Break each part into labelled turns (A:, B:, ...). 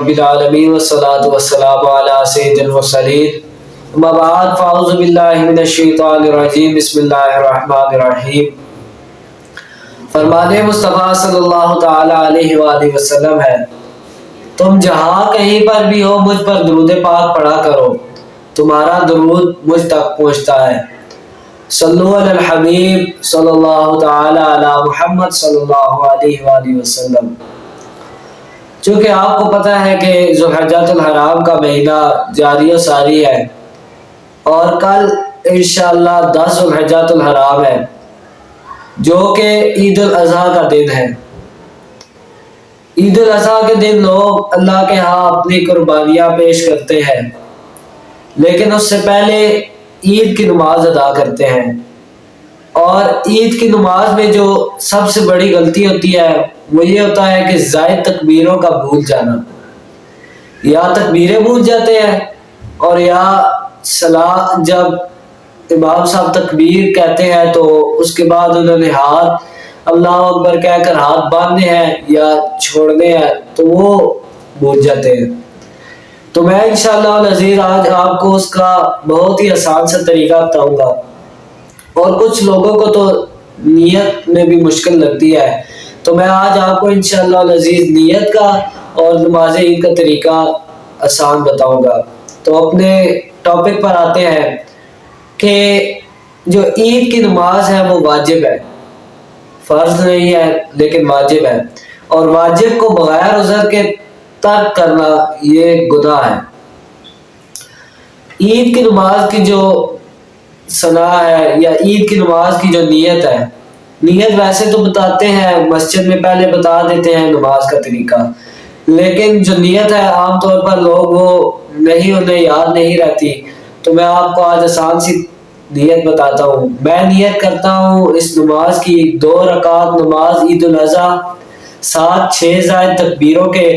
A: رب العالمین والصلاة والسلام علی سید المرسلین اما بعد فاعوذ باللہ من الشیطان الرجیم بسم اللہ الرحمن الرحیم۔ فرمان مصطفیٰ صلی اللہ تعالی علیہ وآلہ وسلم ہے، تم جہاں کہیں پر بھی ہو مجھ پر درود پاک پڑھا کرو، تمہارا درود مجھ تک پہنچتا ہے۔ صلو علی الحبیب صلی اللہ تعالی علی محمد صلی اللہ علیہ وآلہ وسلم۔ چونکہ آپ کو پتہ ہے کہ ذوالحجۃ الحرام کا مہینہ جاری و ساری ہے اور کل انشاءاللہ 10 ذوالحجۃ الحرام ہے جو کہ عید الاضحیٰ کا دن ہے۔ عید الاضحیٰ کے دن لوگ اللہ کے ہاں اپنی قربانیاں پیش کرتے ہیں، لیکن اس سے پہلے عید کی نماز ادا کرتے ہیں، اور عید کی نماز میں جو سب سے بڑی غلطی ہوتی ہے وہ یہ ہوتا ہے کہ زائد تکبیروں کا بھول جانا، یا تکبیریں بھول جاتے ہیں اور یا جب امام صاحب تکبیر کہتے ہیں تو اس کے بعد انہوں نے ہاتھ اللہ اکبر کہہ کر ہاتھ باندھنے ہیں یا چھوڑنے ہیں تو وہ بھول جاتے ہیں۔ تو میں انشاءاللہ العزیز آج آپ کو اس کا بہت ہی آسان سا طریقہ بتاؤں گا، اور کچھ لوگوں کو تو نیت میں بھی مشکل لگتی ہے، تو میں آج آپ کو انشاءاللہ العزیز نیت کا اور نماز عید کا طریقہ آسان بتاؤں گا۔ تو اپنے ٹاپک پر آتے ہیں کہ جو عید کی نماز ہے وہ واجب ہے، فرض نہیں ہے لیکن واجب ہے، اور واجب کو بغیر عذر کے ترک کرنا یہ گناہ ہے۔ عید کی نماز کی جو ثنا ہے یا عید کی نماز کی جو نیت ہے، نیت ویسے تو بتاتے ہیں مسجد میں پہلے بتا دیتے ہیں نماز کا طریقہ، لیکن جو نیت ہے عام طور پر لوگ وہ انہیں یاد نہیں رہتی، تو میں آپ کو آج آسان سی نیت بتاتا ہوں۔ میں نیت کرتا ہوں اس نماز کی 2 رکعت نماز عید الاضحیٰ، 7-6 زائد تکبیروں کے،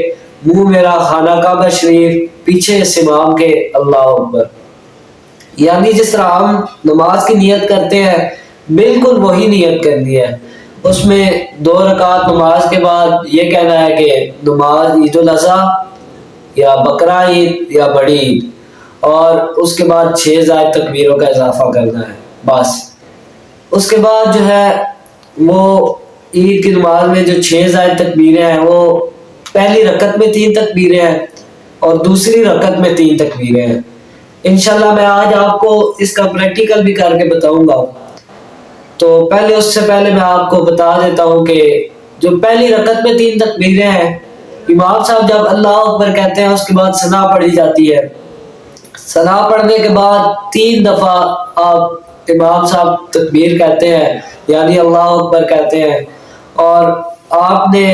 A: منہ میرا خانہ کعبہ شریف، پیچھے امام کے اللہ اکبر، یعنی جس طرح ہم نماز کی نیت کرتے ہیں بالکل وہی نیت کرنی ہے۔ اس میں 2 رکعت نماز کے بعد یہ کہنا ہے کہ نماز عید الاضحیٰ یا بقرہ عید یا بڑی عید، اور اس کے بعد 6 زائد تکبیروں کا اضافہ کرنا ہے بس۔ اس کے بعد جو ہے وہ عید کی نماز میں جو 6 زائد تکبیریں ہیں وہ پہلی رکعت میں 3 تکبیریں ہیں اور دوسری رکعت میں 3 تکبیریں ہیں۔ انشاءاللہ میں آج آپ کو اس کا پریکٹیکل بھی کر کے بتاؤں گا، تو اس سے پہلے میں آپ کو بتا دیتا ہوں کہ جو پہلی رکعت میں 3 تکبیریں ہیں، امام صاحب جب اللہ اکبر کہتے ہیں اس کے بعد ثنا پڑھی جاتی ہے، ثنا پڑھنے کے بعد 3 دفعہ آپ امام صاحب تکبیر کہتے ہیں یعنی اللہ اکبر کہتے ہیں، اور آپ نے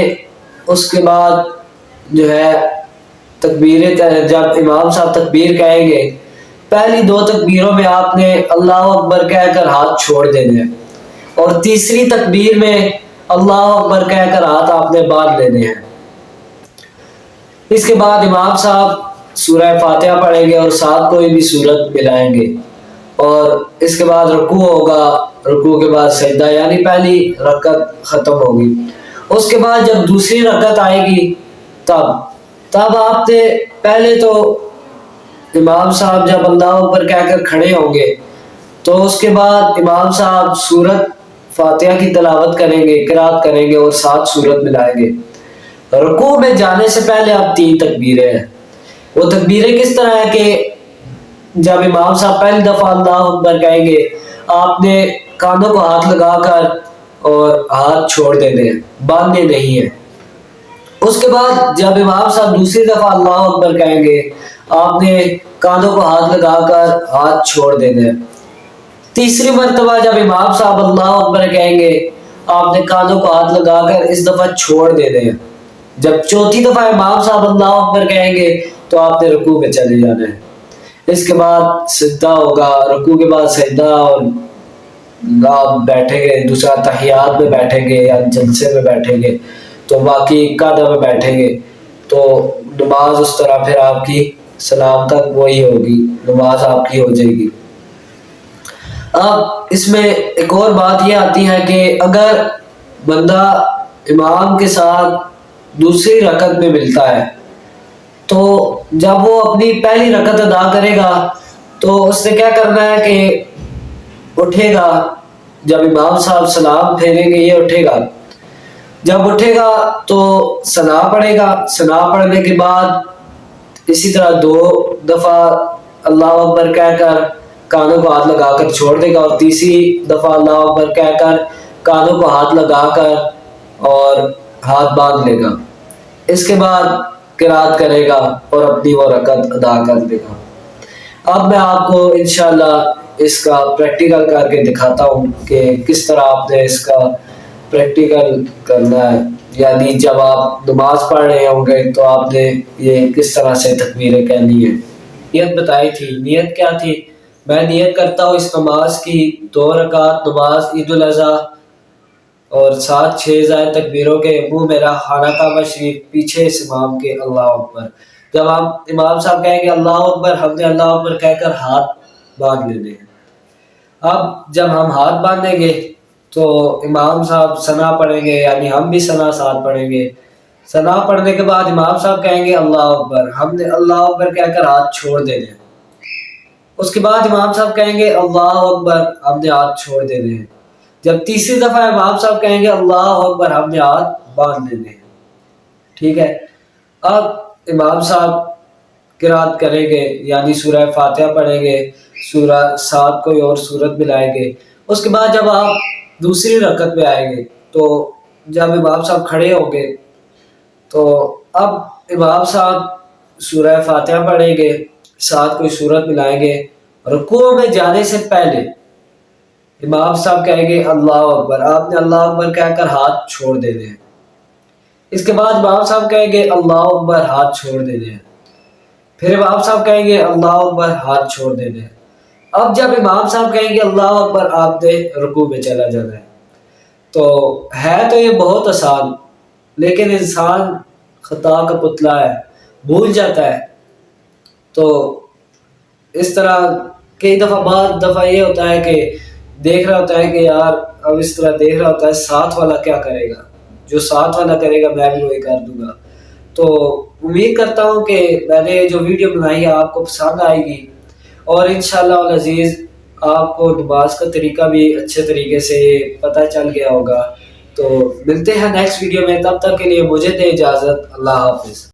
A: اس کے بعد جو ہے تکبیریں جب امام صاحب تکبیر کہیں گے پہلی 2 تکبیروں میں آپ نے اللہ اکبر کہہ کر ہاتھ چھوڑ دینے ہیں، اور تیسری تکبیر میں اللہ اکبر کہہ کر ہاتھ آپ نے باندھ لینے ہیں۔ اس کے بعد امام صاحب سورہ فاتحہ پڑھیں گے اور ساتھ کوئی بھی سورت ملائیں گے، اور اس کے بعد رکوع ہوگا، رکوع کے بعد سجدہ، یعنی پہلی رکعت ختم ہوگی۔ اس کے بعد جب دوسری رکعت آئے گی تب آپ نے پہلے تو امام صاحب جب اللہ اکبر کہہ کر کھڑے ہوں گے تو اس کے بعد امام صاحب سورت فاتحہ کی تلاوت کریں گے، قرات کریں گے اور ساتھ سورت ملائیں گے۔ رکوع میں جانے سے پہلے اب 3 تکبیریں ہیں۔ وہ تکبیریں کس طرح ہے کہ جب امام صاحب پہلی دفعہ اللہ اکبر کہیں گے آپ نے کانوں کو ہاتھ لگا کر اور ہاتھ چھوڑ دینے ہیں، باندھنے نہیں ہیں۔ اس کے بعد جب امام صاحب دوسری دفعہ اللہ اکبر کہیں گے آپ نے کانوں کو ہاتھ لگا کر ہاتھ چھوڑ دینے ہیں۔ تیسری مرتبہ جب امام صاحب اللہ اکبر کہیں گے آپ نے کانوں کو ہاتھ لگا کر اس دفعہ چھوڑ دینے ہیں۔ جب چوتھی دفعہ امام صاحب اللہ اکبر کہیں گے تو آپ نے رکوع میں چلے جانا ہے۔ اس کے بعد سجدہ ہوگا، رکوع کے بعد سجدہ، اور آپ بیٹھیں گے، دوسرا تحیات میں بیٹھیں گے یا جلسے میں بیٹھیں گے، تو باقی قعدہ میں بیٹھیں گے، تو نماز اس طرح پھر آپ کی سلام تک وہی ہوگی، نماز آپ کی ہو جائے گی۔ اب اس میں ایک اور بات یہ آتی ہے کہ اگر بندہ امام کے ساتھ دوسری رکعت میں ملتا ہے تو جب وہ اپنی پہلی رکعت ادا کرے گا تو اس نے کیا کرنا ہے کہ اٹھے گا، جب امام صاحب سلام پھیریں گے یہ اٹھے گا، جب اٹھے گا تو ثنا پڑھے گا، ثنا پڑھنے کے بعد اسی طرح 2 دفعہ اللہ اکبر کہہ کر کانوں کو ہاتھ لگا کر چھوڑ دے گا، اور تیسری دفعہ اللہ اکبر کہہ کر کانوں کو ہاتھ لگا کر اور ہاتھ باندھ لے گا۔ اس کے بعد قرات کرے گا اور اپنی وہ رکعت ادا کر دے گا۔ اب میں آپ کو انشاءاللہ اس کا پریکٹیکل کر کے دکھاتا ہوں کہ کس طرح آپ نے اس کا پریکٹیکل کرنا ہے، یعنی جب آپ نماز پڑھ رہے ہوں گے تو آپ نے یہ کس طرح سے تکبیریں کہنی ہے۔ نیت بتائی تھی، نیت کیا تھی؟ میں نیت کرتا ہوں اس نماز کی 2 رکعت نماز عید الاضحیٰ اور 7-6 زائد تکبیروں کے منہ میرا خانہ کعبہ شریف پیچھے اس امام کے اللہ اکبر۔ جب ہم امام صاحب کہیں گے اللہ اکبر، ہم نے اللہ اکبر کہہ کر ہاتھ باندھ لینے ہیں۔ اب جب ہم ہاتھ باندھیں گے تو امام صاحب ثنا پڑھیں گے، یعنی ہم بھی ثنا ساتھ پڑھیں گے۔ ثنا پڑھنے کے بعد امام صاحب کہیں گے اللہ اکبر، ہم نے اللہ اکبر کہہ کر ہاتھ چھوڑ دینے ہیں۔ اس کے بعد امام صاحب کہیں گے اللہ اکبر، ہم نے ہاتھ چھوڑ دینے ہیں۔ جب تیسری دفعہ امام صاحب کہیں گے اللہ اکبر، ہم نے ہاتھ باندھ دینے ہیں۔ ٹھیک ہے، اب امام صاحب قرات کریں گے، یعنی سورہ فاتحہ پڑھیں گے، سورہ 7 کوئی اور سورت ملائیں گے۔ اس کے بعد جب آپ دوسری رکعت میں آئیں گے تو جب امام صاحب کھڑے ہوں گے تو اب امام صاحب سورہ فاتحہ پڑھیں گے، 7 کوئی سورت ملائیں گے، رکوع میں جانے سے پہلے امام صاحب کہیں گے اللہ اکبر، آپ نے اللہ اکبر کہہ کر ہاتھ چھوڑ دینے ہیں۔ اس کے بعد امام صاحب کہیں گے اللہ اکبر، ہاتھ چھوڑ دینے ہیں۔ پھر امام صاحب کہیں گے اللہ اکبر، ہاتھ چھوڑ دینے ہیں۔ اب جب امام صاحب کہیں گے اللہ اکبر، آپ نے رکوع میں چلا جانا ہے۔ تو ہے تو یہ بہت آسان، لیکن انسان خطا کا پتلا ہے، بھول جاتا ہے۔ تو اس طرح کئی دفعہ بعض دفعہ یہ ہوتا ہے کہ دیکھ رہا ہوتا ہے کہ یار اب اس طرح دیکھ رہا ہوتا ہے ساتھ والا کیا کرے گا، جو ساتھ والا کرے گا میں بھی وہی کر دوں گا۔ تو امید کرتا ہوں کہ میں نے جو ویڈیو بنائی ہے آپ کو پسند آئے گی، اور انشاءاللہ العزیز آپ کو نماز کا طریقہ بھی اچھے طریقے سے پتہ چل گیا ہوگا۔ تو ملتے ہیں نیکسٹ ویڈیو میں، تب تک کے لیے مجھے دے اجازت، اللہ حافظ۔